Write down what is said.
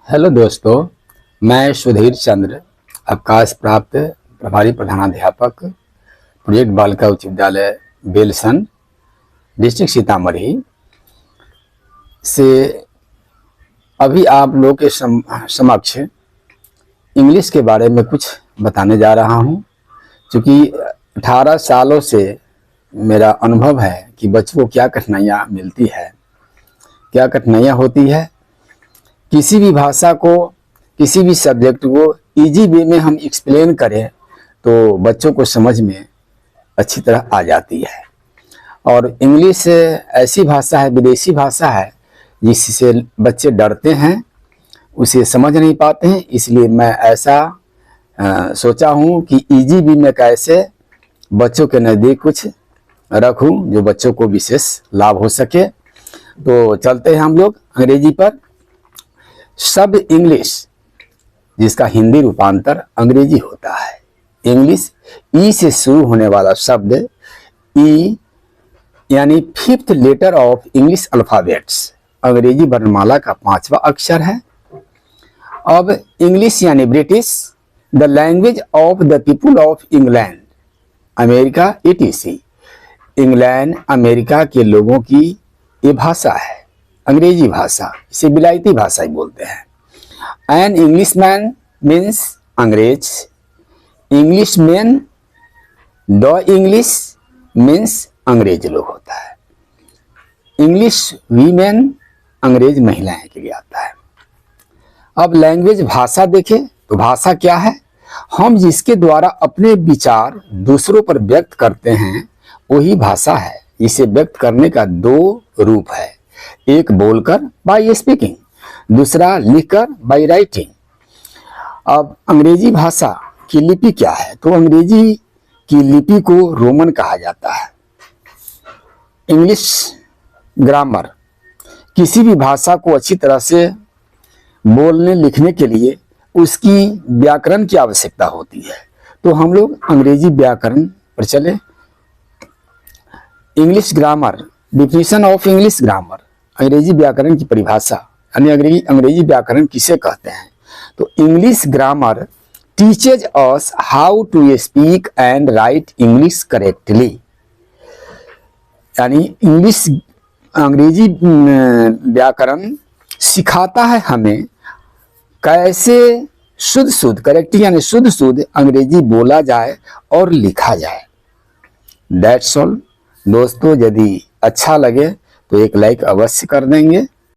Hello दोस्तों, मैं सुधीर चंद्र अवकाश प्राप्त प्रभारी प्रधानाध्यापक प्रोजेक्ट बालिका उच्च विद्यालय बेलसन डिस्ट्रिक्ट सीतामढ़ी से अभी आप लोग के समक्ष इंग्लिश के बारे में कुछ बताने जा रहा हूं। क्योंकि 18 सालों से मेरा अनुभव है कि बच्चों को क्या कठिनाइयाँ मिलती है, क्या कठिनाइयाँ होती है। किसी भी भाषा को, किसी भी सब्जेक्ट को इजी वे में हम एक्सप्लेन करें तो बच्चों को समझ में अच्छी तरह आ जाती है। और इंग्लिश ऐसी भाषा है, विदेशी भाषा है, जिससे बच्चे डरते हैं, उसे समझ नहीं पाते हैं। इसलिए मैं ऐसा सोचा हूँ कि इजी वे में कैसे बच्चों के नज़दीक कुछ रखूँ जो बच्चों को विशेष लाभ हो सके। तो चलते हैं हम लोग अंग्रेजी पर। शब्द इंग्लिश, जिसका हिंदी रूपांतर अंग्रेजी होता है। इंग्लिश ई से शुरू होने वाला शब्द, ई यानी 5th letter of English alphabets, अंग्रेजी वर्णमाला का 5वां अक्षर है। अब इंग्लिश यानी British, the language of the people of England, America etc। England America के लोगों की ये भाषा है, अंग्रेजी भाषा, इसे विलायती भाषा ही बोलते हैं। एन इंग्लिशमैन मीन्स अंग्रेज, इंग्लिशमैन द इंग्लिश मीन्स अंग्रेज लोग होता है। इंग्लिश वीमेन अंग्रेज महिलाएं के लिए आता है। अब लैंग्वेज भाषा देखें तो भाषा क्या है? हम जिसके द्वारा अपने विचार दूसरों पर व्यक्त करते हैं वही भाषा है। इसे व्यक्त करने का 2 रूप है, एक बोलकर बाय स्पीकिंग, दूसरा लिखकर बाय राइटिंग। अब अंग्रेजी भाषा की लिपि क्या है? तो अंग्रेजी की लिपि को रोमन कहा जाता है। इंग्लिश ग्रामर, किसी भी भाषा को अच्छी तरह से बोलने लिखने के लिए उसकी व्याकरण की आवश्यकता होती है। तो हम लोग अंग्रेजी व्याकरण पर चले। English grammar, definition of English grammar, अंग्रेजी व्याकरण की परिभाषा, यानी अंग्रेजी व्याकरण किसे कहते हैं? तो English grammar teaches us how to speak and write English correctly, यानी अंग्रेजी व्याकरण सिखाता है हमें कैसे शुद्ध करेक्ट यानी शुद्ध अंग्रेजी बोला जाए और लिखा जाए। दैट्स ऑल दोस्तों, यदि अच्छा लगे तो एक लाइक अवश्य कर देंगे।